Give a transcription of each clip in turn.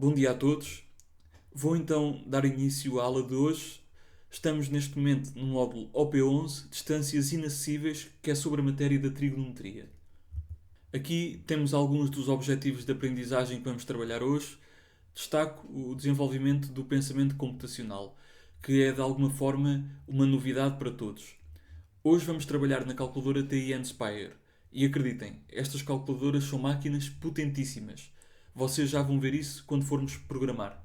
Bom dia a todos. Vou então dar início à aula de hoje. Estamos neste momento no módulo OP11, Distâncias Inacessíveis, que é sobre a matéria da trigonometria. Aqui temos alguns dos objetivos de aprendizagem que vamos trabalhar hoje. Destaco o desenvolvimento do pensamento computacional, que é de alguma forma uma novidade para todos. Hoje vamos trabalhar na calculadora TI Nspire. E acreditem, estas calculadoras são máquinas potentíssimas. Vocês já vão ver isso quando formos programar.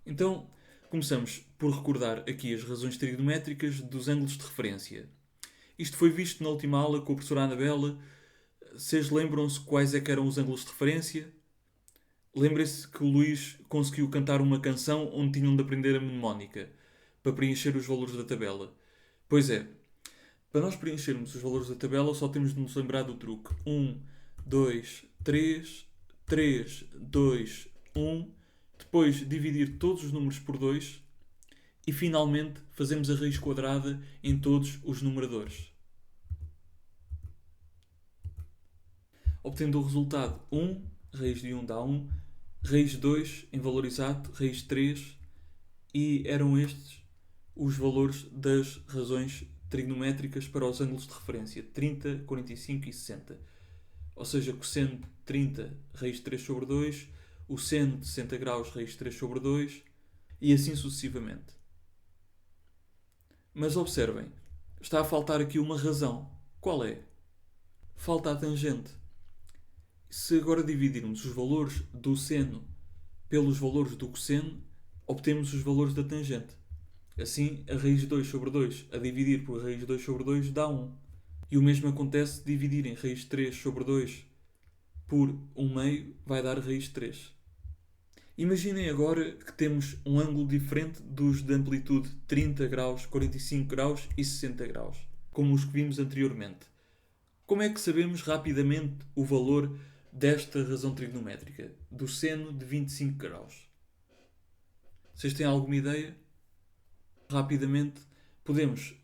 Então, começamos por recordar aqui as razões trigonométricas dos ângulos de referência. Isto foi visto na última aula com a professora Anabela. Vocês lembram-se quais é que eram os ângulos de referência? Lembrem-se que o Luís conseguiu cantar uma canção onde tinham de aprender a mnemónica para preencher os valores da tabela. Pois é, para nós preenchermos os valores da tabela só temos de nos lembrar do truque. 1, 2, 3, 3, 2, 1. Depois dividir todos os números por 2 e finalmente fazemos a raiz quadrada em todos os numeradores. Obtendo o resultado 1, raiz de 1 dá 1, raiz de 2 em valor exato, raiz de 3, e eram estes os valores das razões trigonométricas para os ângulos de referência, 30, 45 e 60. Ou seja, cosseno de 30, raiz de 3 sobre 2, o seno de 60 graus, raiz de 3 sobre 2, e assim sucessivamente. Mas observem, está a faltar aqui uma razão. Qual é? Falta a tangente. Se agora dividirmos os valores do seno pelos valores do cosseno, obtemos os valores da tangente. Assim, a raiz de 2 sobre 2 a dividir por raiz de 2 sobre 2 dá 1. E o mesmo acontece se dividirem raiz de 3 sobre 2 por 1 meio, vai dar raiz de 3. Imaginem agora que temos um ângulo diferente dos de amplitude 30 graus, 45 graus e 60 graus, como os que vimos anteriormente. Como é que sabemos rapidamente o valor desta razão trigonométrica, do seno de 25 graus? Vocês têm alguma ideia? Rapidamente podemos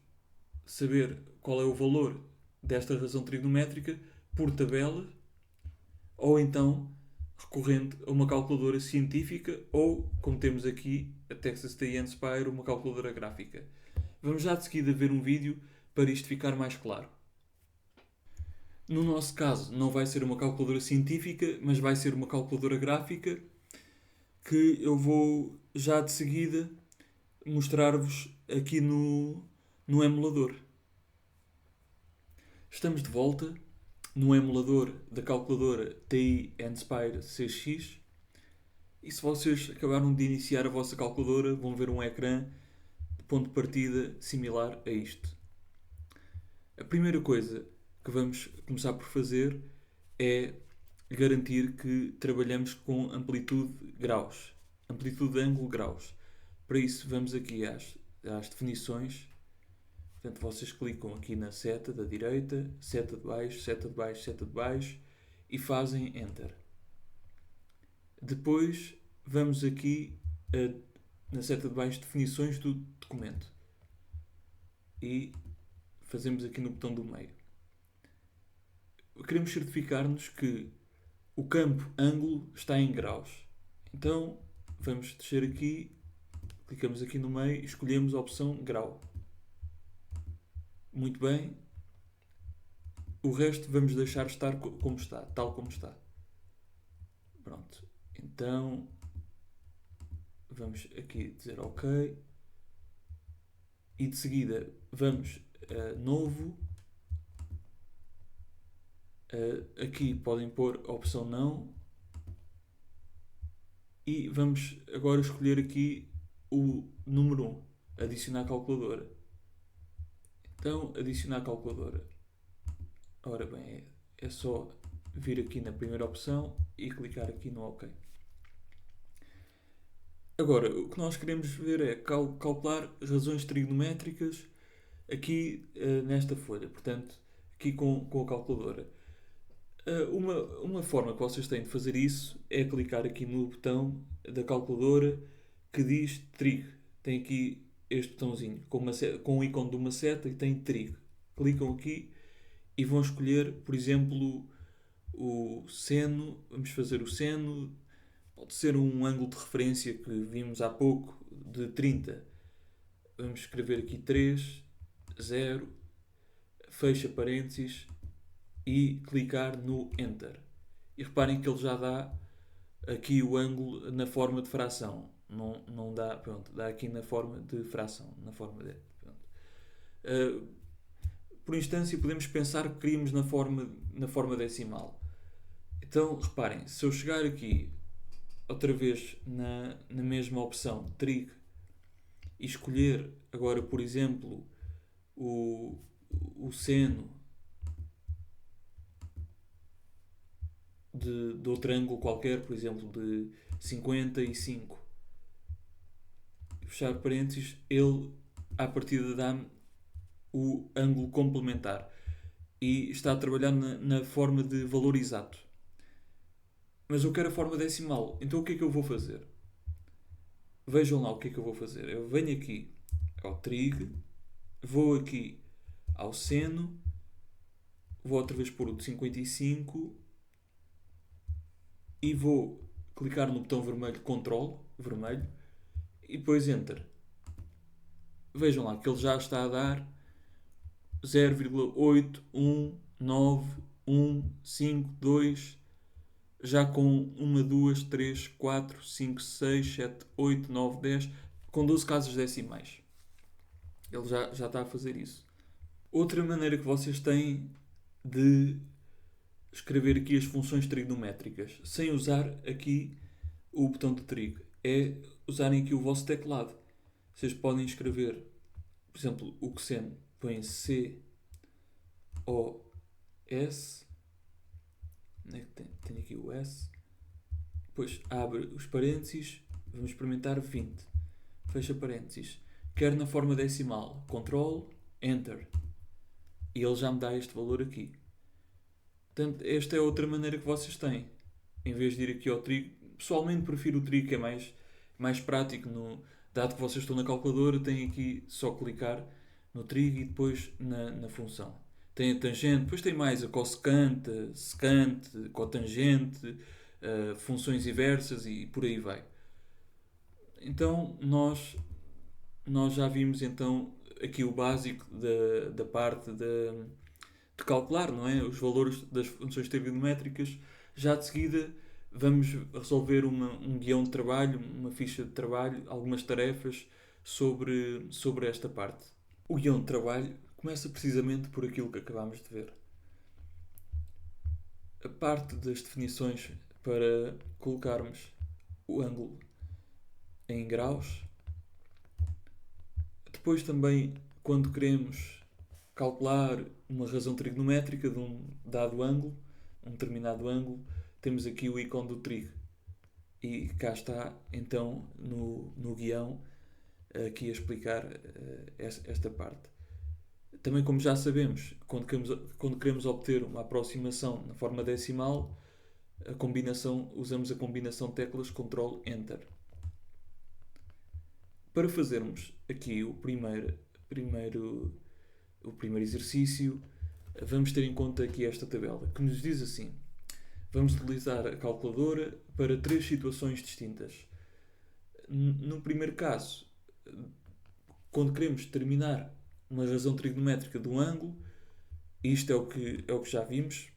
saber qual é o valor desta razão trigonométrica por tabela ou então recorrendo a uma calculadora científica ou, como temos aqui, a Texas TI Nspire, uma calculadora gráfica. Vamos já de seguida ver um vídeo para isto ficar mais claro. No nosso caso, não vai ser uma calculadora científica, mas vai ser uma calculadora gráfica que eu vou já de seguida mostrar-vos aqui no emulador. Estamos de volta no emulador da calculadora TI Nspire CX e se vocês acabaram de iniciar a vossa calculadora vão ver um ecrã de ponto de partida similar a isto. A primeira coisa que vamos começar por fazer é garantir que trabalhamos com amplitude graus, amplitude de ângulo graus. Para isso vamos aqui às definições. Portanto, vocês clicam aqui na seta da direita, seta de baixo, seta de baixo, seta de baixo e fazem Enter. Depois vamos aqui na seta de baixo definições do documento e fazemos aqui no botão do meio. Queremos certificar-nos que o campo ângulo está em graus. Então vamos descer aqui, clicamos aqui no meio e escolhemos a opção grau. Muito bem. O resto vamos deixar estar como está, tal como está. Pronto. Então vamos aqui dizer OK. E de seguida vamos a novo. Aqui podem pôr a opção não. E vamos agora escolher aqui o número 1, adicionar calculadora. Então, adicionar calculadora. Ora bem, é só vir aqui na primeira opção e clicar aqui no OK. Agora, o que nós queremos ver é calcular razões trigonométricas aqui nesta folha. Portanto, aqui com a calculadora. Uma forma que vocês têm de fazer isso é clicar aqui no botão da calculadora que diz trig. Tem aqui este botãozinho com o ícone de uma seta e tem trig. Clicam aqui e vão escolher, por exemplo, o seno, vamos fazer o seno, pode ser um ângulo de referência que vimos há pouco, de 30. Vamos escrever aqui 3, 0, fecha parênteses e clicar no Enter. E reparem que ele já dá aqui o ângulo na forma de fração. Não dá, pronto, dá aqui na forma de fração, na forma de, pronto. Por instância, podemos pensar que queríamos na forma decimal. Então, reparem, se eu chegar aqui outra vez na mesma opção, trig, e escolher agora, por exemplo, o seno de outro ângulo qualquer, por exemplo, de 55, fechar parênteses, ele, à partida, dá-me o ângulo complementar e está a trabalhar na forma de valor exato. Mas eu quero a forma decimal, então o que é que eu vou fazer? Vejam lá o que é que eu vou fazer. Eu venho aqui ao trig, vou aqui ao seno, vou outra vez pôr o de 55 e vou clicar no botão vermelho, Ctrl, vermelho, e depois Enter. Vejam lá que ele já está a dar 0,81915, já com 1, 2, 3, 4, 5, 6, 7, 8, 9, 10, com 12 casas decimais. Ele já está a fazer isso. Outra maneira que vocês têm de escrever aqui as funções trigonométricas, sem usar aqui o botão de trig, é usarem aqui o vosso teclado. Vocês podem escrever, por exemplo, o cosseno, põem C, O, S, tem aqui o S, depois abre os parênteses, vamos experimentar 20, fecha parênteses, quer na forma decimal, Ctrl, Enter, e ele já me dá este valor aqui. Portanto, esta é outra maneira que vocês têm. Em vez de ir aqui ao trig, pessoalmente prefiro o trig, que é mais prático. Dado que vocês estão na calculadora, têm aqui só clicar no trig e depois na função. Tem a tangente, depois tem mais a cossecante, secante, cotangente, funções inversas e por aí vai. Então, nós já vimos então aqui o básico da parte de calcular, não é? Os valores das funções trigonométricas. Já de seguida vamos resolver um guião de trabalho, uma ficha de trabalho, algumas tarefas sobre esta parte. O guião de trabalho começa precisamente por aquilo que acabámos de ver. A parte das definições para colocarmos o ângulo em graus. Depois também, quando queremos calcular uma razão trigonométrica de um dado ângulo, um determinado ângulo, temos aqui o ícone do trig. E cá está, então, no guião, aqui a explicar esta parte. Também, como já sabemos, quando queremos obter uma aproximação na forma decimal, usamos a combinação de teclas Ctrl Enter. Para fazermos aqui o primeiro exercício, vamos ter em conta aqui esta tabela, que nos diz assim: vamos utilizar a calculadora para 3 situações distintas. No primeiro caso, quando queremos determinar uma razão trigonométrica de um ângulo, isto é o que já vimos,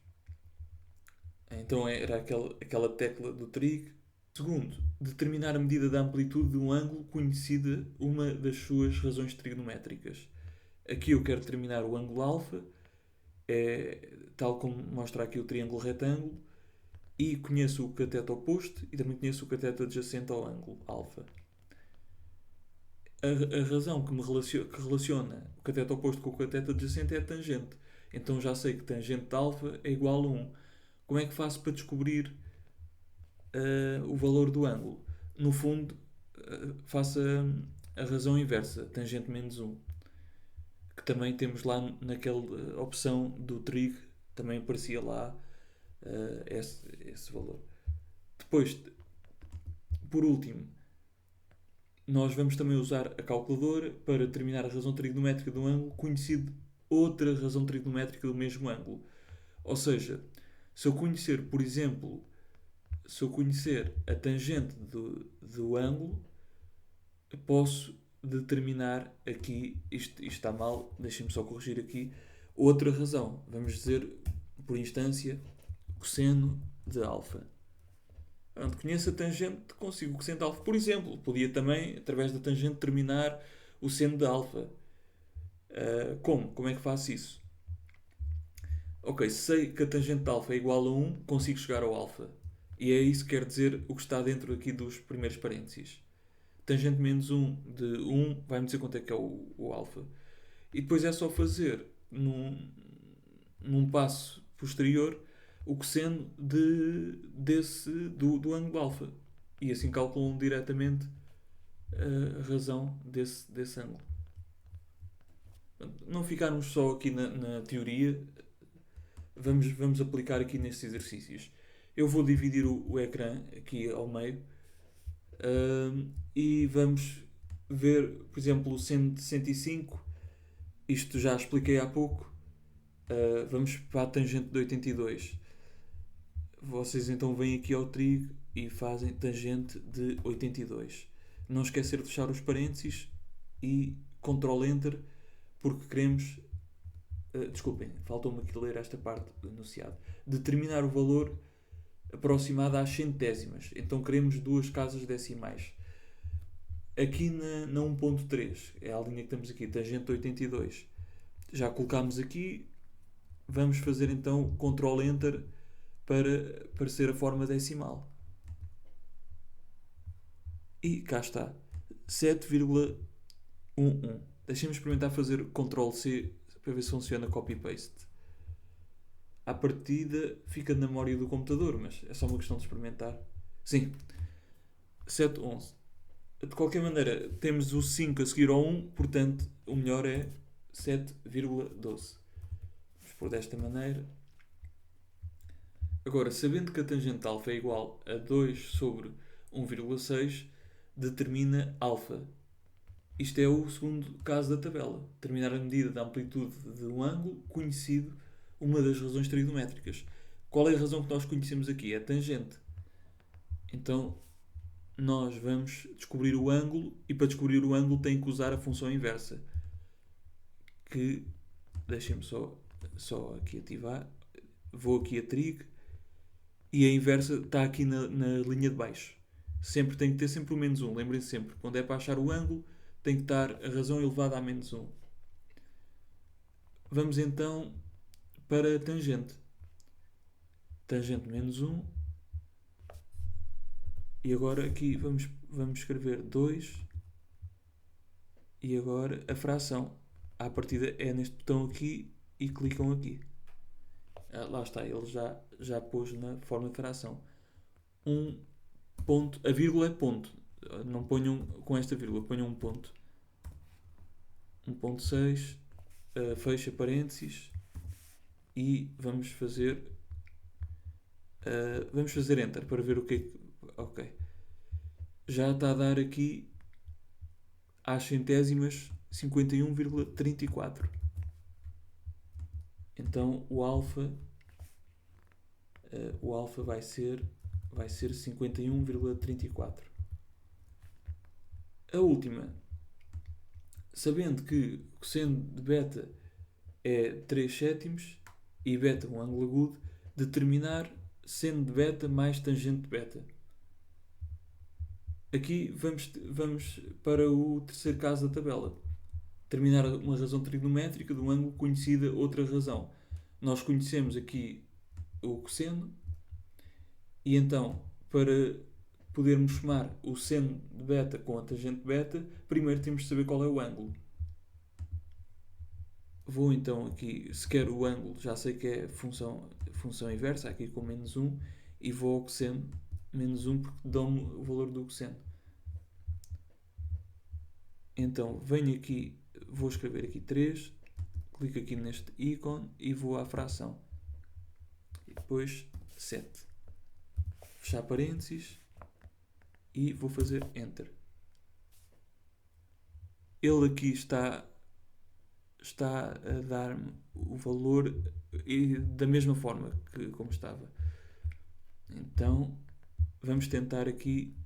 então era aquela tecla do trig. Segundo, determinar a medida da amplitude de um ângulo conhecida uma das suas razões trigonométricas. Aqui eu quero determinar o ângulo alfa, tal como mostra aqui o triângulo retângulo, e conheço o cateto oposto e também conheço o cateto adjacente ao ângulo alfa. A razão que relaciona o cateto oposto com o cateto adjacente é a tangente. Então já sei que tangente de alfa é igual a 1. Como é que faço para descobrir o valor do ângulo? No fundo, faço a razão inversa, tangente menos 1. Que também temos lá naquela opção do trig, também aparecia lá esse valor. Depois, por último, nós vamos também usar a calculadora para determinar a razão trigonométrica de um ângulo conhecido outra razão trigonométrica do mesmo ângulo. Ou seja, Se eu conhecer, por exemplo, se eu conhecer a tangente do ângulo, posso determinar aqui, isto está mal, deixem-me só corrigir aqui, outra razão. Vamos dizer, por instância, cosseno de alfa. Quando conheço a tangente, consigo o cosseno de alfa. Por exemplo, podia também, através da tangente, determinar o seno de alfa. Como? Como é que faço isso? Ok, se sei que a tangente de alfa é igual a 1, consigo chegar ao alfa. E é isso que quer dizer o que está dentro aqui dos primeiros parênteses. Tangente menos 1 de 1 vai-me dizer quanto é que é o alfa. E depois é só fazer, num passo posterior, o cosseno do ângulo alfa. E assim calculam diretamente a razão desse ângulo. Não ficarmos só aqui na teoria, vamos aplicar aqui nestes exercícios. Eu vou dividir o ecrã aqui ao meio e vamos ver, por exemplo, o seno de 105. Isto já expliquei há pouco. Vamos para a tangente de 82. Vocês então vêm aqui ao trigo e fazem tangente de 82. Não esquecer de fechar os parênteses e Ctrl Enter porque queremos. Desculpem, faltou-me aqui ler esta parte do enunciado. Determinar o valor aproximado às centésimas. Então queremos duas casas decimais. Aqui na 1.3, é a linha que temos aqui, tangente de 82. Já colocámos aqui. Vamos fazer então Ctrl Enter para aparecer a forma decimal. E cá está. 7,11. Deixem-me experimentar fazer Ctrl C para ver se funciona copy-paste. À partida fica na memória do computador, mas é só uma questão de experimentar. Sim, 7,11. De qualquer maneira, temos o 5 a seguir ao 1, portanto, o melhor é 7,12. Vamos pôr desta maneira. Agora, sabendo que a tangente alfa é igual a 2 sobre 1,6, determina alfa. Isto é o segundo caso da tabela. Determinar a medida da amplitude de um ângulo conhecido, uma das razões trigonométricas. Qual é a razão que nós conhecemos aqui? É a tangente. Então, nós vamos descobrir o ângulo e para descobrir o ângulo tem que usar a função inversa. Que, deixem-me só aqui ativar. Vou aqui a trig e a inversa está aqui na linha de baixo. Sempre tem que ter sempre o menos 1. Lembrem-se sempre, quando é para achar o ângulo, tem que estar a razão elevada a menos 1. Vamos então para a tangente. Tangente menos 1. E agora aqui vamos escrever 2. E agora a fração. À partida é neste botão aqui e clicam aqui. Lá está, ele já pôs na forma de fração. Ponto, a vírgula é ponto. Não ponham com esta vírgula, ponham um ponto. 1.6, fecha parênteses e vamos fazer Enter para ver o que é que. Ok. Já está a dar aqui às centésimas 51,34. Então o alfa vai ser 51,34. A última, sabendo que o cosseno de beta é 3 sétimos e beta um ângulo agudo, determinar seno de beta mais tangente de beta. Aqui vamos para o terceiro caso da tabela. Determinar uma razão trigonométrica de um ângulo conhecida outra razão. Nós conhecemos aqui o cosseno e então para podermos somar o seno de beta com a tangente de beta, primeiro temos de saber qual é o ângulo. Vou então aqui, se quero o ângulo, já sei que é função inversa, aqui com menos 1, e vou ao cosseno menos 1 porque dão-me o valor do cosseno. Então venho aqui, vou escrever aqui 3, clico aqui neste ícone e vou à fração. E depois 7. Fechar parênteses e vou fazer Enter. Ele aqui está está a dar-me o valor da mesma forma que como estava. Então vamos tentar aqui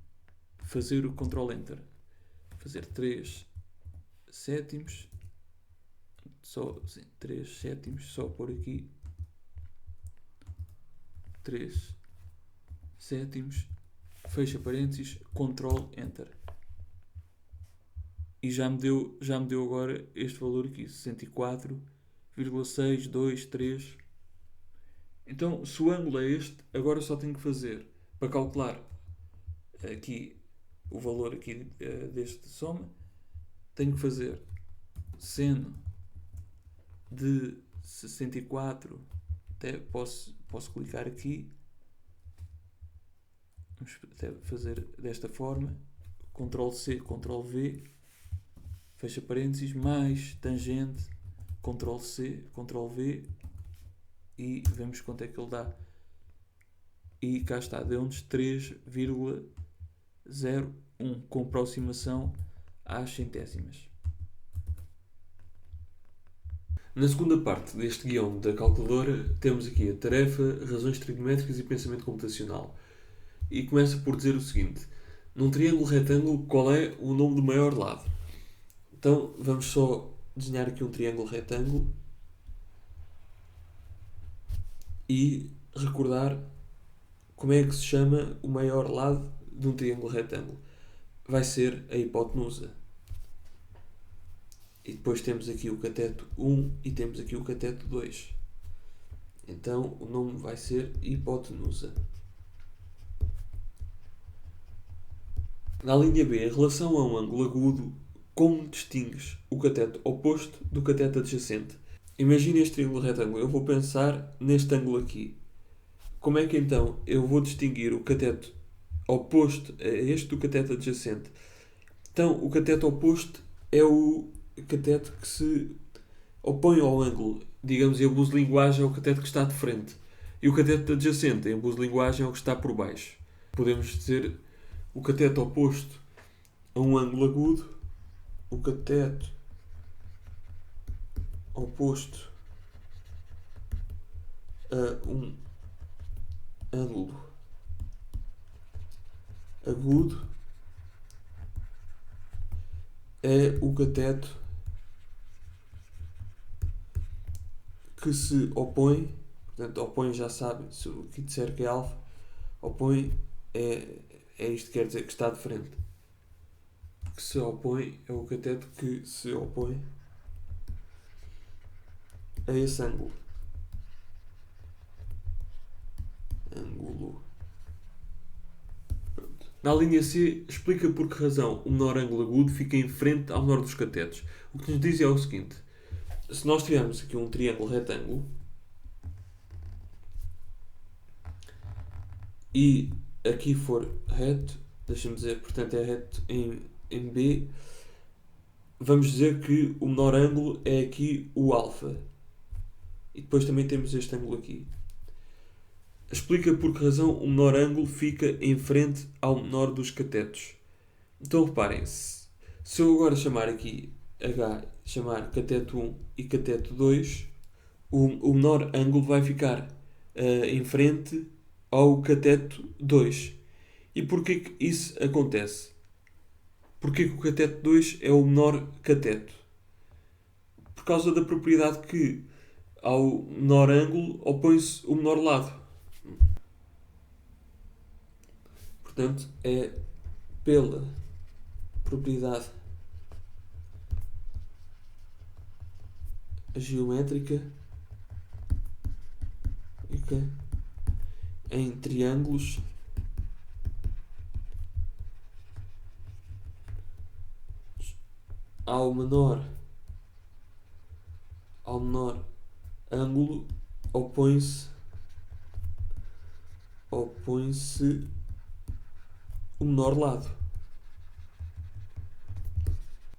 fazer o Ctrl Enter. Fazer 3 sétimos. Só 3 sétimos, só por aqui 3 sétimos, fecha parênteses, Ctrl Enter. E já me deu agora este valor aqui, 64,623. Então, se o ângulo é este, agora só tenho que fazer, para calcular aqui o valor aqui deste soma, tenho que fazer seno de 64, até posso clicar aqui, vamos até fazer desta forma, Ctrl C, Ctrl V, fecha parênteses, mais tangente, Ctrl C, Ctrl V, e vemos quanto é que ele dá. E cá está, deu-nos 3,01, com aproximação às centésimas. Na segunda parte deste guião da calculadora, temos aqui a tarefa, razões trigonométricas e pensamento computacional. E começa por dizer o seguinte: num triângulo retângulo, qual é o nome do maior lado? Então, vamos só desenhar aqui um triângulo retângulo e recordar como é que se chama o maior lado de um triângulo retângulo. Vai ser a hipotenusa. E depois temos aqui o cateto 1 e temos aqui o cateto 2. Então o nome vai ser hipotenusa. Na linha B, em relação a um ângulo agudo, como distingues o cateto oposto do cateto adjacente? Imagina este triângulo retângulo. Eu vou pensar neste ângulo aqui. Como é que então eu vou distinguir o cateto oposto a este do cateto adjacente? Então, o cateto oposto é o cateto que se opõe ao ângulo. Digamos, em abuso de linguagem, é o cateto que está de frente. E o cateto adjacente, em abuso de linguagem, é o que está por baixo. Podemos dizer o cateto oposto a um ângulo agudo, o cateto oposto a um ângulo agudo é o cateto que se opõe, portanto, opõe já sabe, se o que disser que é alfa, opõe é isto que quer dizer que está de frente. Que se opõe é o cateto que se opõe a esse ângulo. Ângulo. Pronto. Na linha C, explica por que razão o menor ângulo agudo fica em frente ao menor dos catetos. O que nos diz é o seguinte: se nós tivermos aqui um triângulo retângulo e aqui for reto, deixa-me dizer, portanto é reto em B, vamos dizer que o menor ângulo é aqui o alfa. E depois também temos este ângulo aqui. Explica por que razão o menor ângulo fica em frente ao menor dos catetos. Então reparem-se, se eu agora chamar aqui H, chamar cateto 1 e cateto 2, o menor ângulo vai ficar em frente ao cateto 2. E porquê que isso acontece? Porquê que o cateto 2 é o menor cateto? Por causa da propriedade que ao menor ângulo opõe-se o menor lado. Portanto, é pela propriedade geométrica em triângulos ao menor ângulo opõe-se o menor lado.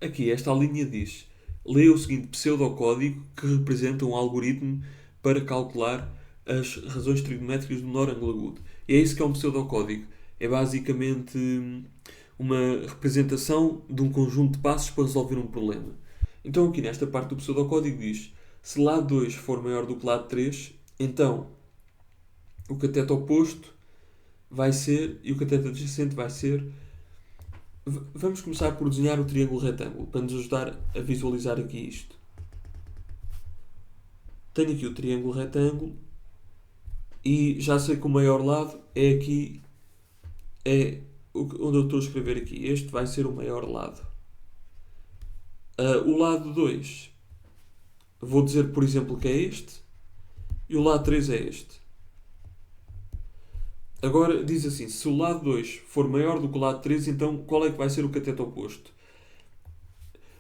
Aqui esta linha diz: leia o seguinte pseudocódigo que representa um algoritmo para calcular as razões trigonométricas do menor ângulo agudo. E é isso que é um pseudocódigo. É basicamente uma representação de um conjunto de passos para resolver um problema. Então aqui nesta parte do pseudocódigo diz: se lado 2 for maior do que lado 3, então o cateto oposto vai ser, e o cateto adjacente vai ser. Vamos começar por desenhar o triângulo retângulo, para nos ajudar a visualizar aqui isto. Tenho aqui o triângulo retângulo e já sei que o maior lado é aqui, é onde eu estou a escrever aqui. Este vai ser o maior lado. O lado 2, vou dizer, por exemplo, que é este, e o lado 3 é este. Agora diz assim: se o lado 2 for maior do que o lado 3, então qual é que vai ser o cateto oposto?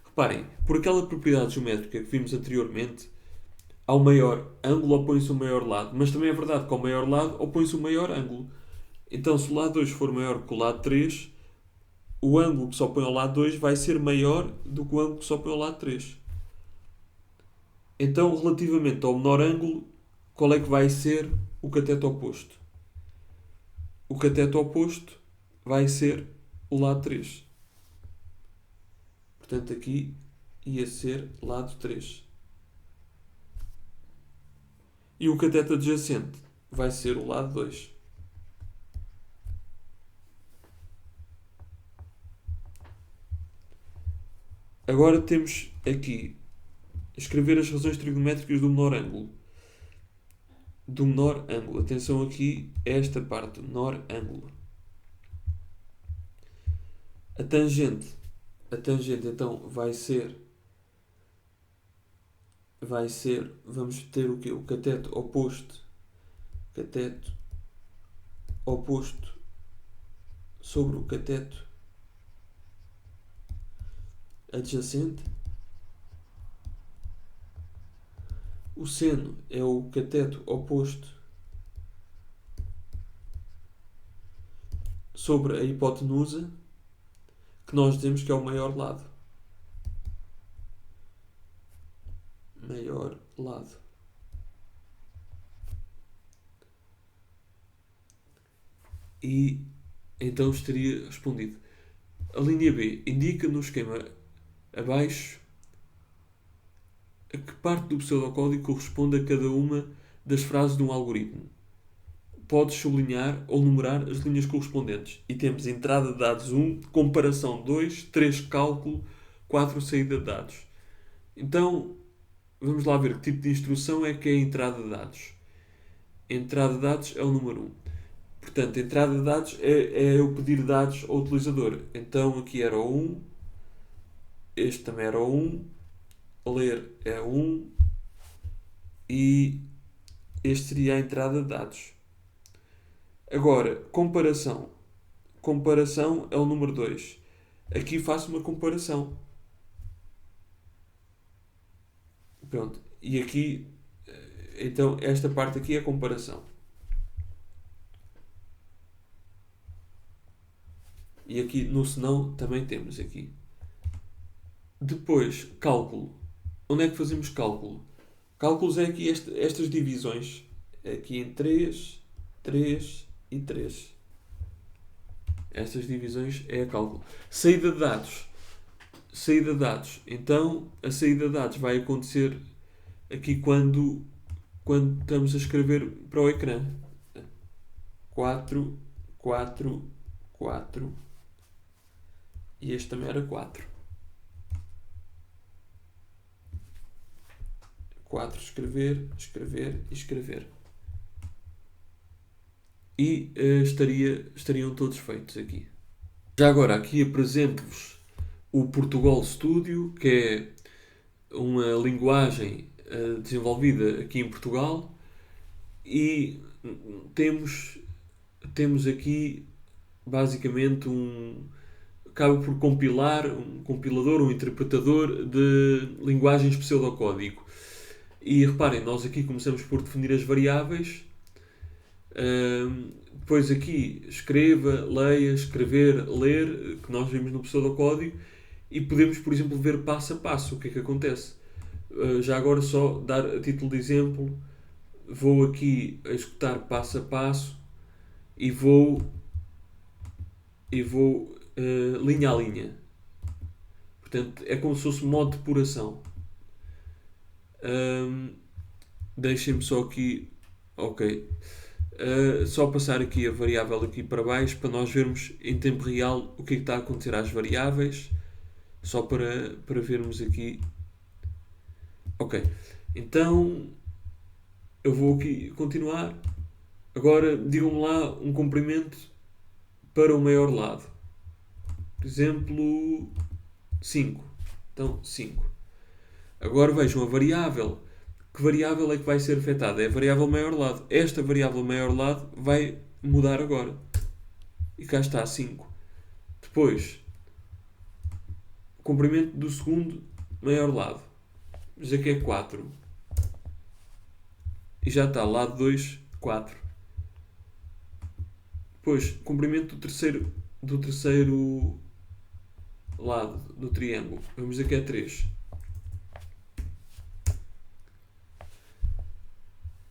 Reparem, por aquela propriedade geométrica que vimos anteriormente, ao maior ângulo opõe-se o maior lado, mas também é verdade que ao maior lado opõe-se o maior ângulo. Então, se o lado 2 for maior que o lado 3, o ângulo que se opõe ao lado 2 vai ser maior do que o ângulo que se opõe ao lado 3. Então, relativamente ao menor ângulo, qual é que vai ser o cateto oposto? O cateto oposto vai ser o lado 3. Portanto, aqui ia ser lado 3. E o cateto adjacente vai ser o lado 2. Agora temos aqui escrever as razões trigonométricas do menor ângulo. Do menor ângulo. Atenção aqui a esta parte, do menor ângulo. A tangente então vai ser, vamos ter o quê? O cateto oposto sobre o cateto adjacente. O seno é o cateto oposto sobre a hipotenusa, que nós dizemos que é o maior lado. Maior lado. E então estaria respondido. A linha B indica no esquema abaixo a que parte do pseudocódigo corresponde a cada uma das frases de um algoritmo. Podes sublinhar ou numerar as linhas correspondentes. E temos entrada de dados 1, comparação 2, 3, cálculo, 4, saída de dados. Então, vamos lá ver que tipo de instrução é que é a entrada de dados. A entrada de dados é o número 1. Portanto, a entrada de dados é eu pedir dados ao utilizador. Então, aqui era o 1, este também era o 1, ler é 1 e este seria a entrada de dados. Agora, comparação. Comparação é o número 2. Aqui faço uma comparação. Pronto. E aqui, então, esta parte aqui é a comparação. E aqui no senão também temos aqui. Depois, cálculo. Onde é que fazemos cálculo? Cálculos é aqui estas divisões. Aqui em 3, 3 e 3. Estas divisões é a cálculo. Saída de dados. Saída de dados. Então, a saída de dados vai acontecer aqui quando estamos a escrever para o ecrã. 4, 4, 4. E este também era 4. 4, escrever, escrever e escrever. E estariam todos feitos aqui. Já agora, aqui apresento-vos o Portugal Studio, que é uma linguagem desenvolvida aqui em Portugal, e temos aqui basicamente acaba por compilar um compilador, um interpretador de linguagens pseudocódigo. E reparem, nós aqui começamos por definir as variáveis. Depois aqui escreva, leia, escrever, ler, que nós vimos no pseudocódigo, e podemos, por exemplo, ver passo a passo o que é que acontece. Já agora só dar a título de exemplo, vou aqui a executar passo a passo e vou linha a linha. Portanto, é como se fosse um modo de depuração. Deixem-me só aqui... Ok. Só passar aqui a variável aqui para baixo para nós vermos em tempo real o que é que está a acontecer às variáveis. Só para vermos aqui. Ok. Então, eu vou aqui continuar. Agora, digam-me lá um comprimento para o maior lado. Por exemplo, 5. Então, 5. Agora vejam a variável. Que variável é que vai ser afetada? É a variável maior lado. Esta variável maior lado vai mudar agora. E cá está, 5. Depois, o comprimento do segundo maior lado. Vamos dizer que é 4. E já está, lado 2, 4. Depois, comprimento do terceiro lado do triângulo. Vamos dizer que é 3.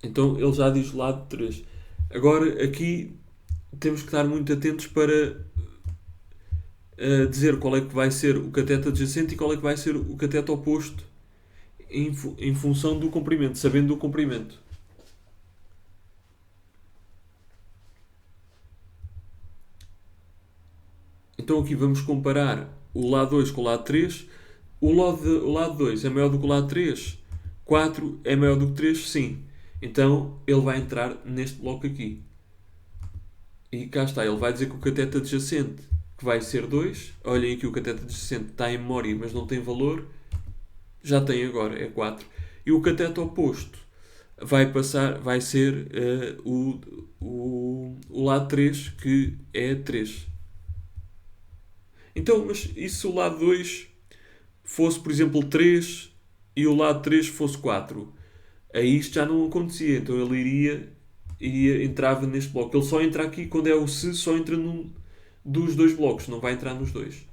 Então ele já diz lado 3. Agora aqui temos que estar muito atentos para dizer qual é que vai ser o cateto adjacente e qual é que vai ser o cateto oposto em função do comprimento, sabendo do comprimento. Então aqui vamos comparar o lado 2 com o lado 3. O lado 2 é maior do que o lado 3? 4 é maior do que 3? Sim. Então ele vai entrar neste bloco aqui. E cá está, ele vai dizer que o cateto adjacente que vai ser 2. Olhem aqui, o cateto adjacente está em memória, mas não tem valor. Já tem agora, é 4. E o cateto oposto vai ser o lado 3, que é 3. Então, mas e se o lado 2 fosse, por exemplo, 3 e o lado 3 fosse 4? Aí isto já não acontecia. Então ele entrava neste bloco. Ele só entra aqui quando é o se, só entra num dos dois blocos, não vai entrar nos dois.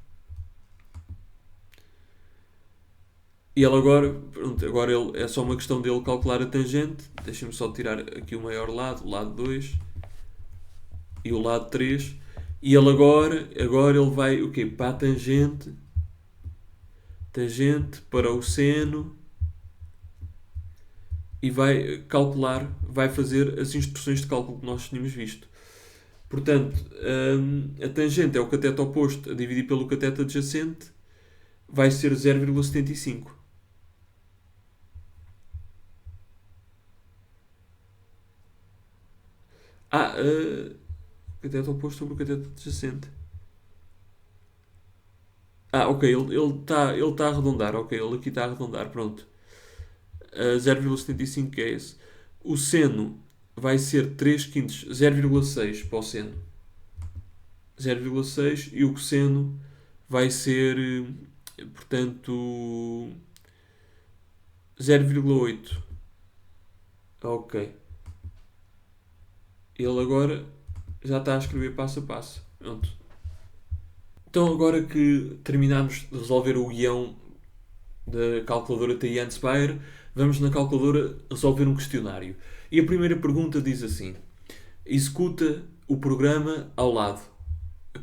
E ele agora, pronto, agora é só uma questão dele calcular a tangente. Deixem-me só tirar aqui o maior lado, o lado 2 e o lado 3. E ele agora ele vai o quê? Para a tangente para o seno e vai calcular, vai fazer as instruções de cálculo que nós tínhamos visto. Portanto, a tangente é o cateto oposto a dividir pelo cateto adjacente, vai ser 0,75. Cateto oposto sobre o cateto adjacente. Ok, ele está a arredondar. Ok, ele aqui está a arredondar, pronto. 0,75 é esse. O seno vai ser 3 quintos, 0,6 para o seno. 0,6 e o cosseno vai ser, portanto, 0,8. Ok. Ele agora já está a escrever passo a passo. Pronto. Então agora que terminamos de resolver o guião da calculadora TI Spire, vamos na calculadora resolver um questionário. E a primeira pergunta diz assim: executa o programa ao lado,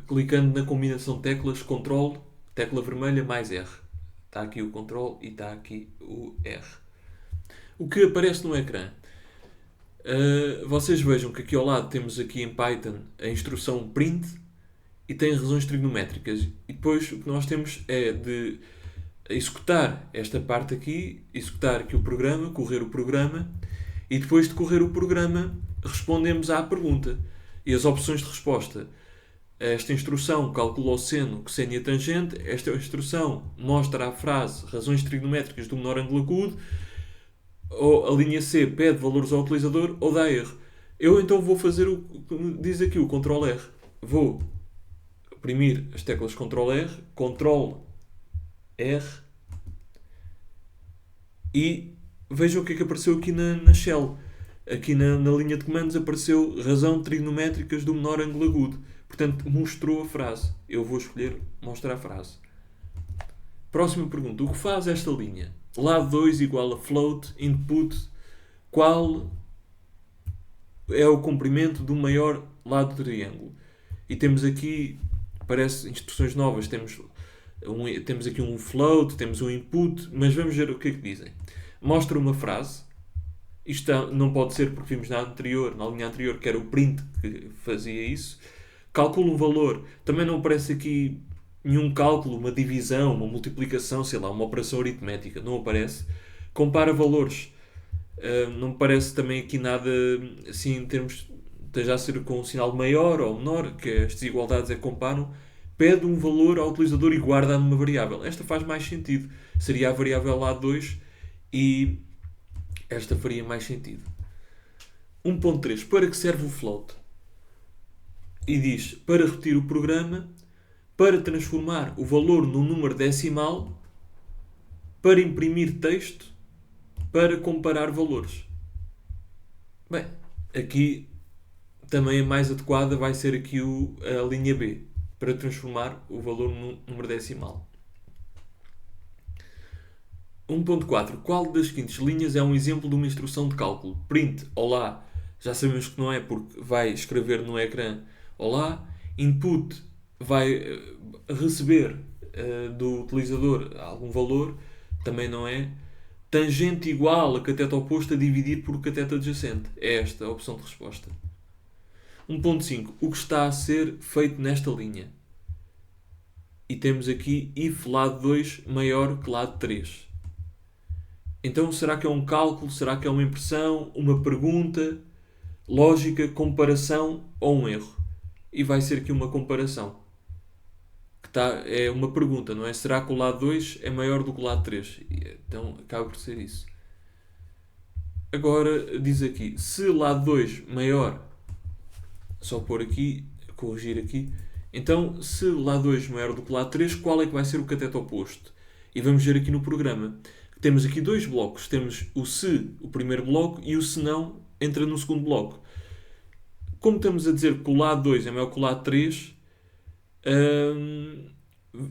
clicando na combinação de teclas Ctrl, tecla vermelha mais R. Está aqui o Ctrl e está aqui o R. O que aparece no ecrã? Vocês vejam que aqui ao lado temos aqui em Python a instrução print e tem razões trigonométricas. E depois o que nós temos é de executar esta parte aqui, executar aqui o programa, correr o programa, e depois de correr o programa respondemos à pergunta. E as opções de resposta: esta instrução calcula o seno, cosseno e a tangente. Esta instrução mostra a frase razões trigonométricas do menor ângulo agudo. Ou a linha C pede valores ao utilizador ou dá erro. Eu então vou fazer o que diz aqui, o Ctrl R. Vou oprimir as teclas Ctrl R, Ctrl R e vejam o que é que apareceu aqui na shell. Aqui na linha de comandos apareceu razão trigonométricas do menor ângulo agudo. Portanto, mostrou a frase. Eu vou escolher mostrar a frase. Próxima pergunta. O que faz esta linha? Lado 2 igual a float, input. Qual é o comprimento do maior lado do triângulo? E temos aqui, parece instruções novas. Temos Temos aqui um float, temos um input, mas vamos ver o que é que dizem. Mostra uma frase. Isto não pode ser porque vimos na linha anterior, que era o print que fazia isso. Calcula um valor. Também não aparece aqui nenhum cálculo, uma divisão, uma multiplicação, sei lá, uma operação aritmética. Não aparece. Compara valores. Não me parece também aqui nada assim em termos esteja a ser com um sinal maior ou menor, que as desigualdades é que comparam. Pede um valor ao utilizador e guarda numa variável. Esta faz mais sentido. Seria a variável lado2 e esta faria mais sentido. 1.3. Para que serve o float? E diz, para repetir o programa, para transformar o valor num número decimal, para imprimir texto, para comparar valores. Bem, aqui também a mais adequada vai ser aqui a linha B, para transformar o valor num número decimal. 1.4. Qual das seguintes linhas é um exemplo de uma instrução de cálculo? Print, olá, já sabemos que não é porque vai escrever no ecrã olá. Input, vai receber do utilizador algum valor, também não é. Tangente igual a cateto oposto a dividir por cateto adjacente. É esta a opção de resposta. 1.5. O que está a ser feito nesta linha? E temos aqui if lado 2 maior que lado 3. Então, será que é um cálculo? Será que é uma impressão? Uma pergunta? Lógica? Comparação? Ou um erro? E vai ser aqui uma comparação. É uma pergunta, não é? Será que o lado 2 é maior do que o lado 3? Então, acaba por ser isso. Agora, diz aqui, se o lado 2 maior, só pôr aqui, corrigir aqui, então, se o lado 2 maior do que o lado 3, qual é que vai ser o cateto oposto? E vamos ver aqui no programa. Temos aqui dois blocos. Temos o se, o primeiro bloco, e o se não entra no segundo bloco. Como estamos a dizer que o lado 2 é maior que o lado 3,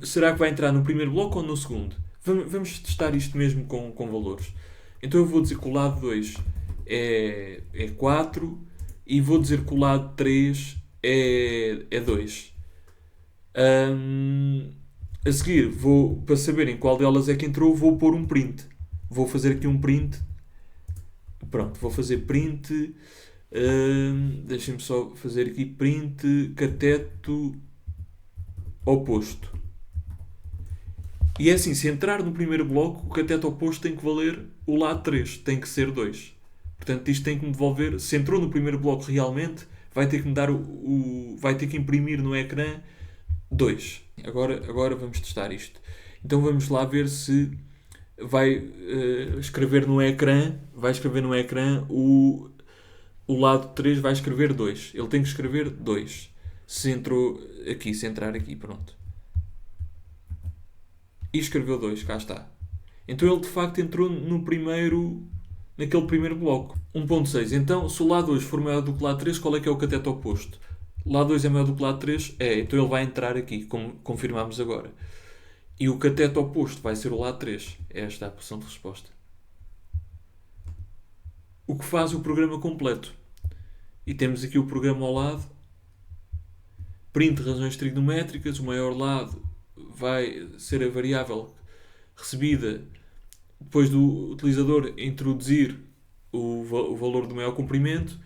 será que vai entrar no primeiro bloco ou no segundo? Vamos testar isto mesmo com valores. Então eu vou dizer que o lado 2 é 4 e vou dizer que o lado 3 é 2. A seguir, para saberem qual delas é que entrou, vou pôr um print. Vou fazer aqui um print. Pronto, vou fazer print. Deixem-me só fazer aqui print cateto oposto. E é assim, se entrar no primeiro bloco, o cateto oposto tem que valer o lado 3, tem que ser 2. Portanto, isto tem que me devolver, se entrou no primeiro bloco realmente, vai ter que me dar vai ter que imprimir no ecrã 2. Agora vamos testar isto. Então vamos lá ver se vai escrever no ecrã, o lado 3 vai escrever 2. Ele tem que escrever 2. Se entrar aqui, pronto. E escreveu 2, cá está. Então ele de facto entrou naquele primeiro bloco. 1.6. Então, se o lado 2 for maior do que o lado 3, qual é que é o cateto oposto? O lado 2 é maior do que o lado 3? Então ele vai entrar aqui, como confirmamos agora. E o cateto oposto vai ser o lado 3. É esta a opção de resposta. O que faz o programa completo? E temos aqui o programa ao lado. Print razões trigonométricas. O maior lado vai ser a variável recebida depois do utilizador introduzir o valor do maior comprimento.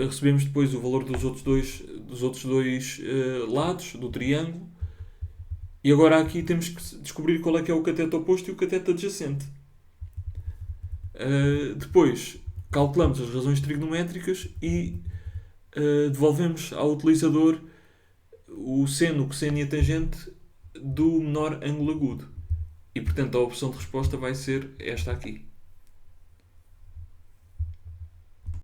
Recebemos depois o valor dos outros dois lados do triângulo. E agora aqui temos que descobrir qual é que é o cateto oposto e o cateto adjacente. Depois calculamos as razões trigonométricas e devolvemos ao utilizador o seno, o cosseno e a tangente do menor ângulo agudo. E portanto a opção de resposta vai ser esta aqui.